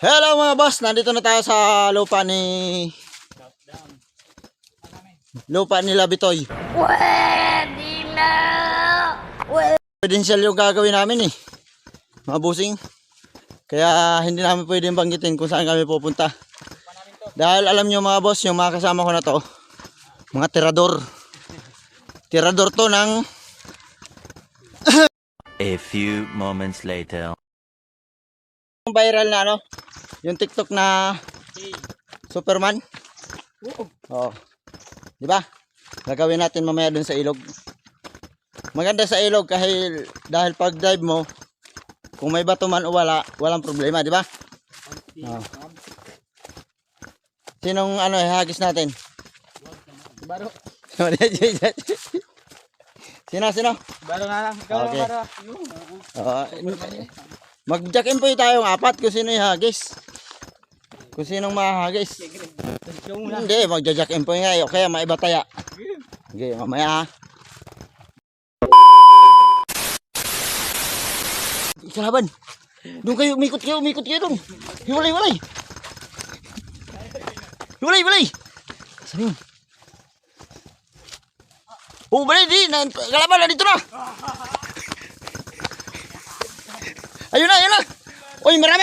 Hello mga boss, nandito na tayo sa lupa nila Bitoy. Pwede na! Confidential yung gagawin namin mga busing. Kaya hindi namin pwedeng banggitin kung saan kami pupunta. Dahil alam nyo mga boss, yung mga kasama ko na to, mga tirador. Tirador to ng A few moments later. viral na yung TikTok na Superman. Oo. Di ba? Gagawin natin mamaya dun sa ilog. Maganda sa ilog dahil pag dive mo, kung may bato man o walang problema, di ba? Oh. Sinong hagis natin? Baro. Sino? Baro nga lang. Okay. Mag-jack in po tayong apat kung sino ihagis. Kung sinong mahagis. Hindi, mag-jack in po nga. Kaya maiba taya. Okay, mamaya ha. Ikalaban. Doon kayo, umikot kayo doon. Hiwalay. Saan yun? Oh, balik di. Kalaban na dito na. Ayun na. Uy, marami.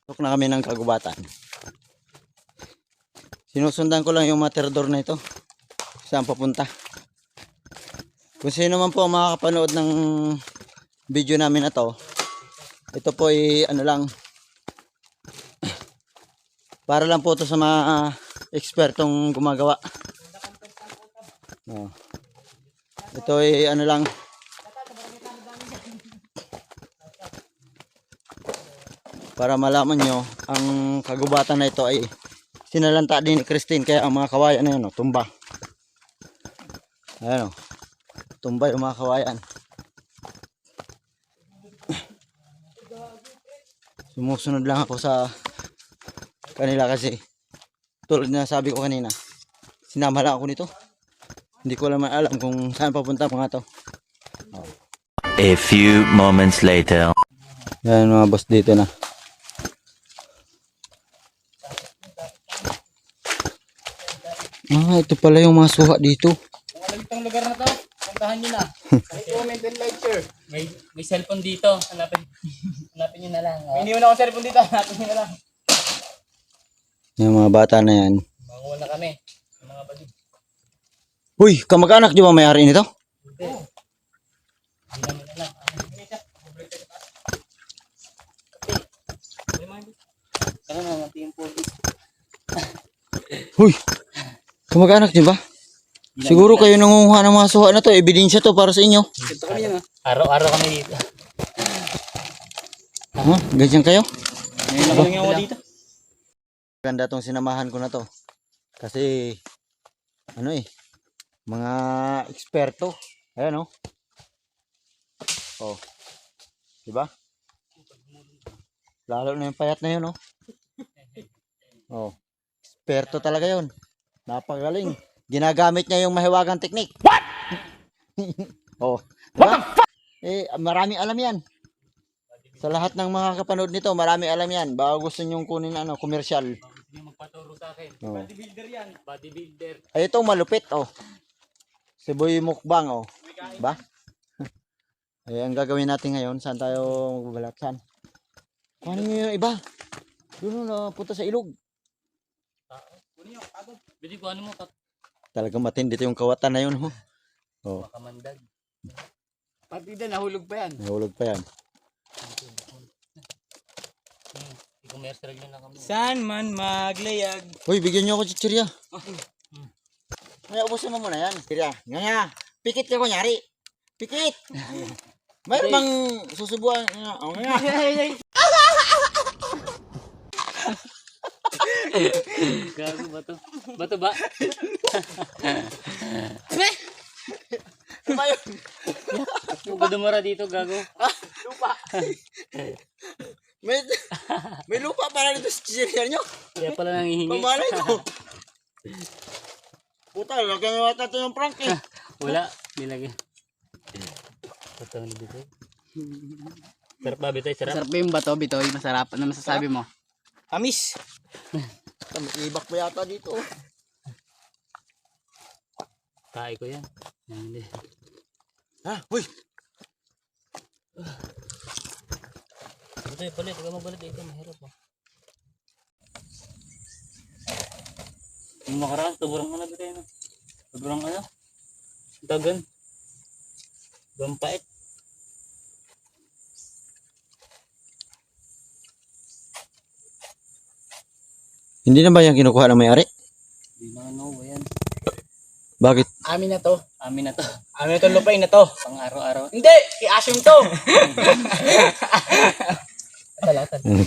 Tok na kami ng kagubatan. Sinusundan ko lang yung mga tirador na ito. Saan papunta? Kung sino man po makakapanood ng video namin na to, ito po ay lang, para lang po ito sa mga ekspertong gumagawa. Ito ay lang, para malaman nyo ang kagubatan na ito ay sinalanta din ni Christine, kaya ang mga kawayan na yun tumba. Ayan tumba yung mga kawayan. Sumusunod lang ako sa kanila kasi tulad na sabi ko kanina, sinama lang ako nito. Hindi ko lang alam kung saan papunta mga to. A few moments later. Yan mga boss, dito na. Ito pala yung mga suha dito. Kung alam itong lugar na to, puntahan nyo na. Comment and like, sir. May cellphone dito. Hanapin nyo na lang. May iniwan akong cellphone dito, hanapin nyo na lang. Yung mga bata na yan. Manguha na kami. Mga bali. Uy, kamag-anak di ba may-ari nito? Hindi namin alam. Ano na natin yung phone? Uy, kamag-anak di ba? Siguro kayo nangunguha ng mga suha na to. Ebidensya to para sa inyo. Ito kami yan, ha? Araw-araw kami dito. Ganyan kayo? Ngayon lang yung ako dito. Ganda tong sinamahan ko na to. Kasi mga eksperto. Ayan Oh. Diba? Lalo na yung payat na yun Oh. Eksperto talaga yun. Napagaling. Ginagamit niya yung mahiwagang teknik. What? Oh. Diba? What the fuck? Maraming alam yan. Sa lahat ng mga kapanood nito, marami alam yan. Baka gusto nyong kunin komersyal. Hindi magpaturo sa akin. Bodybuilder yan. Bodybuilder. Ay, ito malupit Si Boy Mukbang Ba? Ay, ang gagawin natin ngayon, saan tayo magbabalak? Saan? Paano nyo yung iba? Doon na punta sa ilog. Bili ko ano mo. Talagang matindi yung kawatan na yun Makamandag. Pati din, nahulog pa yan. Nahulog pa yan. I-commercial nyo na kami. Saan man maglayag. Uy, bigyan nyo ako chichirya. May ubusin mo muna yan. Chichirya. Nga. Pikit ka kunyari. Pikit. Mayroon bang susubuan? Nga. Gago ba to? Bato ba? Yung dumara dito, gago. Lupa. May lupa Baka pala nito sa chichirya nyo. Kaya pala nangihingi. Pamalay ko. Puta, lagyan nyo ata ito ng prank eh. Wala, nilagay. Patang ni Bitoy. Sarap ba Bitoy? Sarap? Masarap ba yung bato, Bitoy? Masarap. Ano masasabi mo? Amis. Ibak pa yata dito. Kain ko yan. Yan, hindi. Ha? Uy! Bitoy, palit. Huwag mo palit dito. Mahirap oh. Yung makaraan, sobrang ano Bitoy no? Sobrang ano? Dagan. Sobrang pait. Hindi na ba yung kinukuha ng may-ari? Hindi na ano ba yan? Bakit? Amin na to. Amin na to. Amin na to lupain na to. Pang araw-araw. Hindi! I-assume to!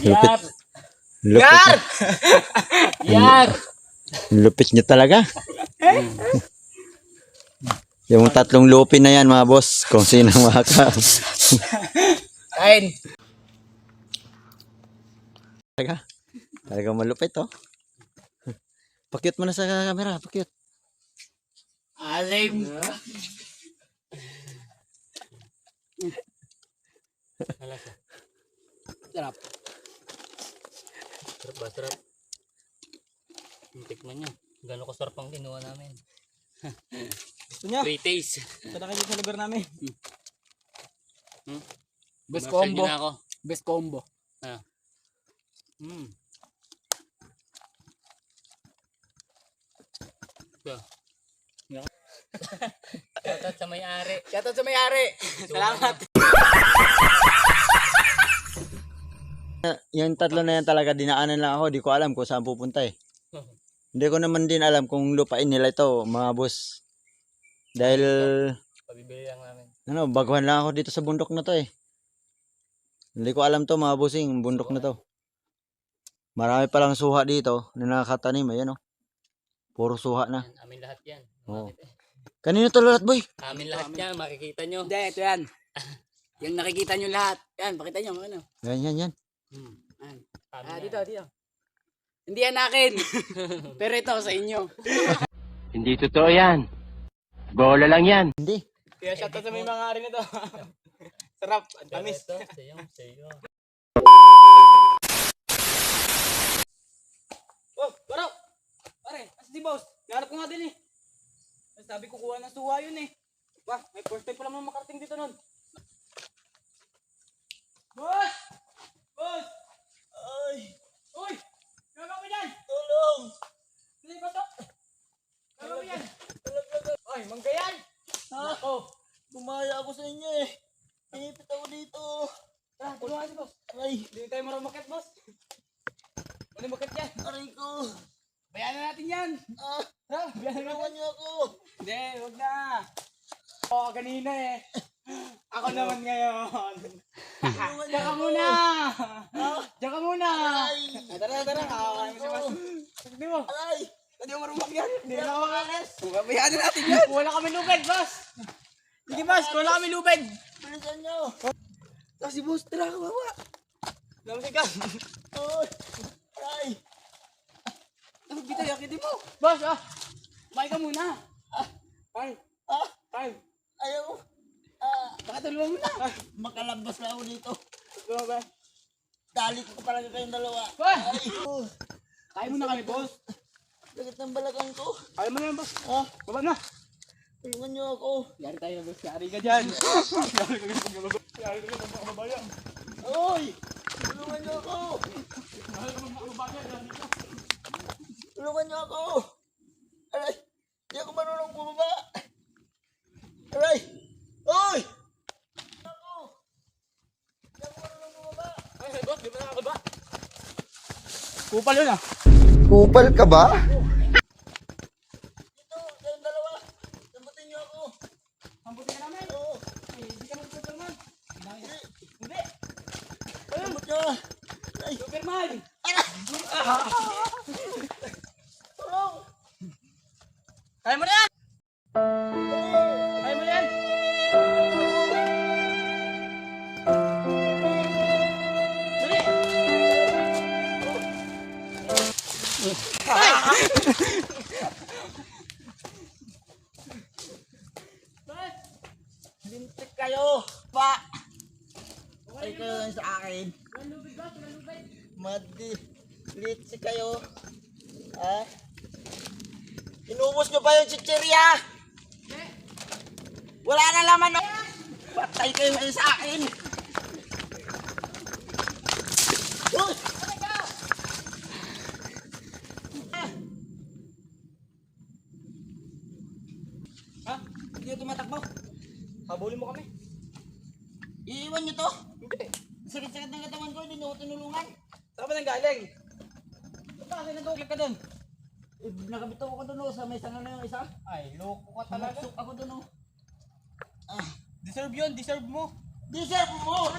Yar! Lupit, Yar! lupit niya talaga. Yung tatlong lupin na yan mga boss. Kung sino maka. Kain! Talagang malupit oh. Pakyut mo na sa camera. Pakyut. Alim! Sarap. Sarap ba? Sarap. Tikman nyo. Gano'n ko sarap ang ginawa namin. Gusto niya? Great taste. Tada kayo sa lugar namin. Best Commercial combo. din ako. Best combo. Ah. Mm. So. Shoutout sa may-ari. Shoutout sa may-ari. Salamat. Yung tatlo na yan talaga dinaanan lang ako. Di ko alam kung saan pupunta eh. Hindi ko naman din alam kung lupain nila ito mga boss. Dahil Pabibili lang namin. ano, baguhan lang ako dito sa bundok na to eh. Hindi ko alam to mga bossing, bundok na to. Marami palang suha dito na nakatanim. Ayan oh. Puro suha na. Yan, amin lahat yan. Oo. Bakit eh? Kanino to lahat boy? Amin lahat yan. Makikita nyo. Hindi, ito yan. Yung nakikita nyo lahat. Yan, pakita nyo. Ano? Yan. Hmm. Yan. Amin Ah, yan. dito. Hindi yan akin. Pero ito sa inyo. Hindi totoo yan. Bola lang yan. Hindi. Kaya shoutout sa may mga ari nito. Sarap. Ang Pero tamis. ito, sa'yo. Oh, baro! Pare, asa si boss? Nahanap ko nga din eh. Sabi ko kuha ng suha yun eh. Bah, may first time pa lang makarating dito nun. Boss! Boss! Ay! Uy! Gagawa mo yan! Tulong! Hindi ba to? Gagawa mo yan! Ay, manggayan! Ako! Bumaya ako sa inyo eh. Pinipit ako dito. Tara, tulungan si boss. Aray, Hindi tayo marunong makit, boss. Ano makit yan? aray ko. Bayanan natin yan! Tara, bayanan natin. Niyo ako. Hindi, huwag na. Oo, kanina eh. Ako naman ngayon. Diyan ka muna. Diyan ka muna. Tara. Kakakain mo si boss. Hindi mo. Aray, Hindi mo marunong yan. Hindi na ako makakas. Bayanan natin yan. Wala kami lubid, boss. Sige, boss. Wala kami lubid. bilisan nyo. Tapos si boss, tara, kawawa. Namusik ka. Ay, aray. Ano, Bitoy, akitin mo. Boss, kumain ka muna. Ay. Ayaw. Nakatulungan mo na. Makalabas na ako dito. Tulungan ba? Dalit ko talaga kayong dalawa. Boss! Ay, Kain mo na kami, boss. sakit ng balakang ko. Kaya mo na yan, boss. Baba na. Tulungan nyo ako. Yari tayo na, boss. Yari ka dyan. Yari ka dyan, makababayan. Oy! Tulungan nyo ako. Tulungan nyo ako. Aray, di ako marunong bumaba. Aray! Oy! Ako! Di ako marunong bumaba. Ay, boss, di ba nakakaba? Kupal yun, Kupal ka ba? Dito, kayong dalawa. Sambutin nyo ako. Hambutin ka namin. Oo. Ay, hindi ka magsusulman. Hindi. Sambut nyo. Aray! Superman. Tulong! Kaya mo na yan. Kaya mo na yan. Dali. Lintik kayo! Pa! Ay kayo lang sa akin. Litsi kayo. Ha? Inubos nyo pa yung chichirya! Wala na laman, no? Patay kayo ngayon sa akin! Uy! Ha? Hindi na tumatakbo. Habulin mo kami. Iiwan nyo to? Hindi. Sakit-sakit ng katawan ko, hindi nyo ako tinulungan. Saan ba nang galing? Bakit nag-uklip ka doon? Eh, nakabito ako doon, oh, sa may sanga na yung isa. Ay, loko ka talaga. Sumaksok ako doon, oh. Ah, Deserve yun, deserve mo. deserve mo!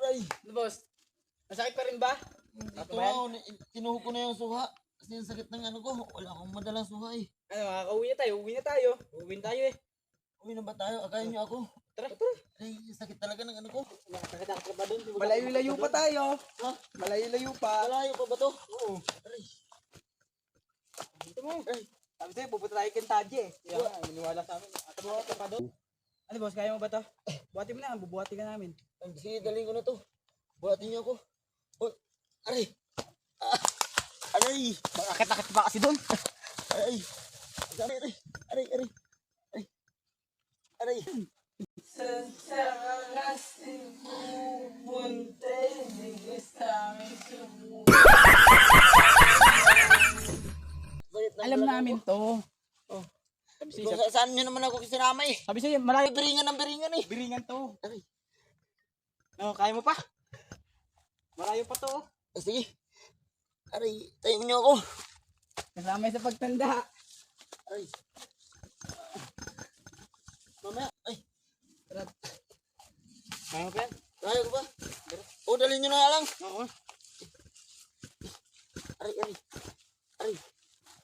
Aray! Ano boss? Masakit pa rin ba? Ito nga, tinuhog ko na yung suha. Kasi yung sakit ng ano ko, wala akong madalang suha eh. Ano, makakauwi na tayo, uwi na tayo. Uwi na tayo eh. Uwi na ba tayo? Akayin nyo ako. Tara, tara. Ay, sakit talaga ng ano ko. Nakakakita ka ba doon? Malayo-layo pa tayo. Ha? Malayo-layo pa. Malayo pa ba to? Oo. Aray! Dito mo. Sabi sa'yo, pupunta tayo Kentaje eh. Kaya nga, maniwala sa amin. At mo ka pa doon. Ano boss, kaya mo ba to? Buhati mo na, bubuhati ka namin. Sige, daling ko na to. Buhatin niyo ako. Oh, aray! Ah, aray! Akit-akit pa kasi doon. Aray! Aray! Aray! Aray! Aray! Aray! Sakit ng Alam balakang namin ko. to. Oh. Kung saan nyo naman ako sinama eh. Sabi sa'yo, malayo. Biringan ng biringan eh. Biringan to. Aray! Oh, kaya mo pa? Malayo pa to. Ah, sige. Aray! Tayo nyo ako. Kasama sa pagtanda. Aray! Mamaya. Ay! Kaya mo pa yan? Kaya ko ba? O, dalhin nyo na nga lang. Oo. Aray! Aray! Aray!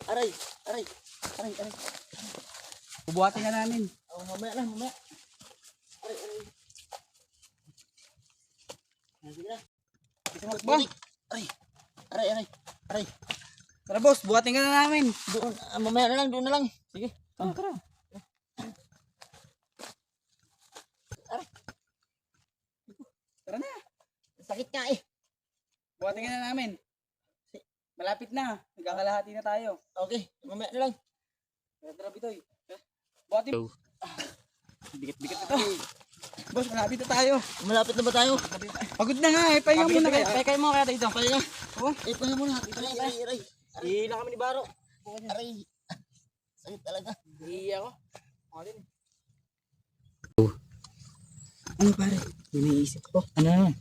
Aray! Aray! Aray! Aray! Bubuhati ka namin. Oh, mamaya na, mamaya. Aray! Aray! Sige na. Gusto mo ba? Aray! Aray! Aray! Aray! Tara boss, buhatin ka na namin. Doon, mamaya na lang, doon na lang. Sige. Tara, tara. Tara na. Sakit nga eh. Buhatin ka na namin. Malapit na. Nagkakalahati na tayo. Okay, mamaya na lang. Tara, tara, Bitoy. Buhatin. Bigat-bigat ito. Boss, malapit na tayo. Malapit na ba tayo? Pagod na nga eh. Pahinga muna kaya. Pahinga mo kaya dito. Pahinga. Oo. Eh, pahinga muna. Aray! Aray! Aray! Hihila kami ni Baro. Aray! Sakit talaga. Hihiya ako. Ako din eh. Ano pare? May naisip ko. Ano naman?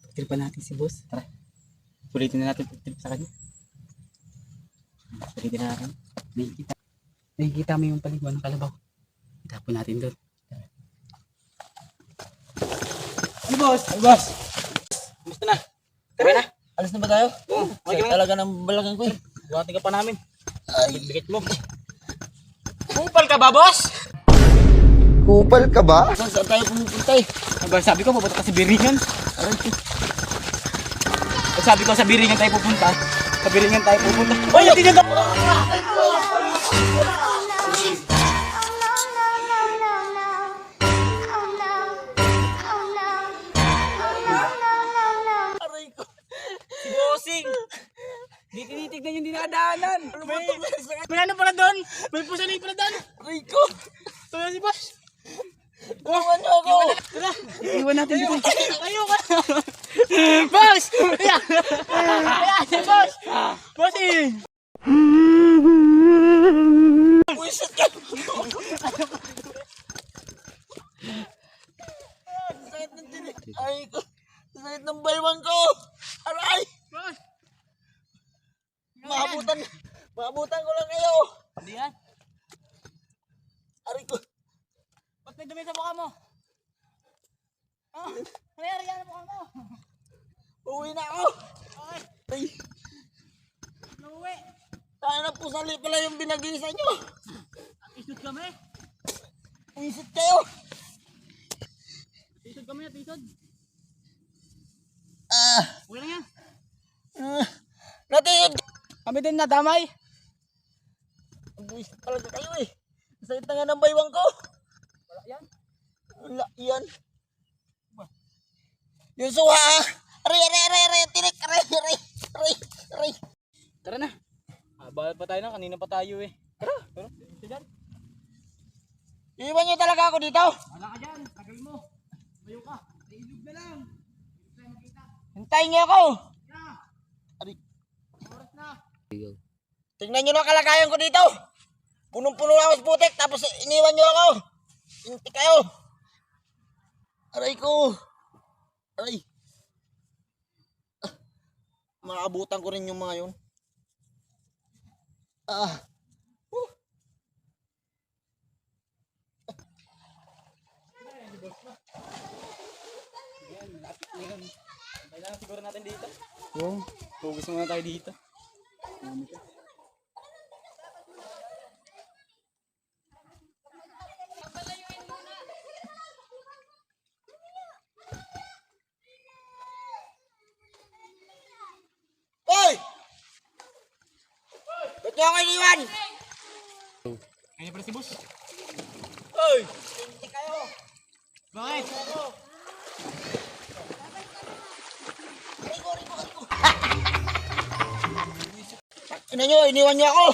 Pagtripan natin si boss. Tara. Sulitin na natin pagtrip sa kanya. Sulitin na natin. Nakikita mo yung paliguan ng kalabaw. Itapon natin doon. Ano boss? Ano boss? Gusto na? Tara na. Alis na ba tayo? Oo. Sakit talaga ng balagang ko eh. Buhatin ka pa namin. Ay! Bigat mo. Kupal ka ba boss? Kupal ka ba? Saan tayo pumupunta eh? Aba, sabi ko pupunta ka sa Biringan. Aray! Sabi ko sa Biringan tayo pupunta. Sa Biringan tayo pupunta. Hoy, hindi na daw! Aray ko! Si Bossing! Di tinitignan yung dinadaanan. May ano pala doon? May pusaling pala doon. Aray ko! Ito na si Boss. Iwan niyo ako! Tara, iwan natin dito. Ayoko na. Boss! Ayan! Ayan si Boss! Bossing! Buisit ka! Sakit ng tinik. Ay ko! Sakit ng baywang ko! Aray! Boss! Maabutan! Maabutan ko lang kayo! Hindi yan. Aray ko! Ba't may dumi sa mukha mo? Ah, nangyari yan sa mukha mo. Uwi na ako! Okay, Ay! nauwi. Tayo na pusali pala yung binagisa nyo! Isod kami. Buisit kayo! Isod kami at isod. Ah! Okay lang yan. Natin! Kami din nadamay. Buwis talaga kayo eh. Sakit na nga ng baywang ko. Wala yan. Wala yan. Yung suha ah. Aray, tinik, aray. Tara na. Bawal pa tayo na. Kanina pa tayo eh. Tara. Ito dyan. Iwan niyo talaga ako dito. Wala ka dyan. Tagal mo. Mayo ka. Sa ilog na lang. Hintayin niyo ako. Aray. Oras na. Tingnan niyo na kalagayan ko dito. Punong-puno na ako sa putik. Tapos iniwan niyo ako. Hinti kayo. Aray ko. Aray. Maabutan ko rin yung mga yun. Kailangan siguro natin dito. Oo. Focus muna tayo dito. Hoy! Ba't niyo ako iniwan? Kaya pala si boss. Hoy! Hinti kayo. Bakit? Aray ko. Ina nyo, iniwan niyo ako.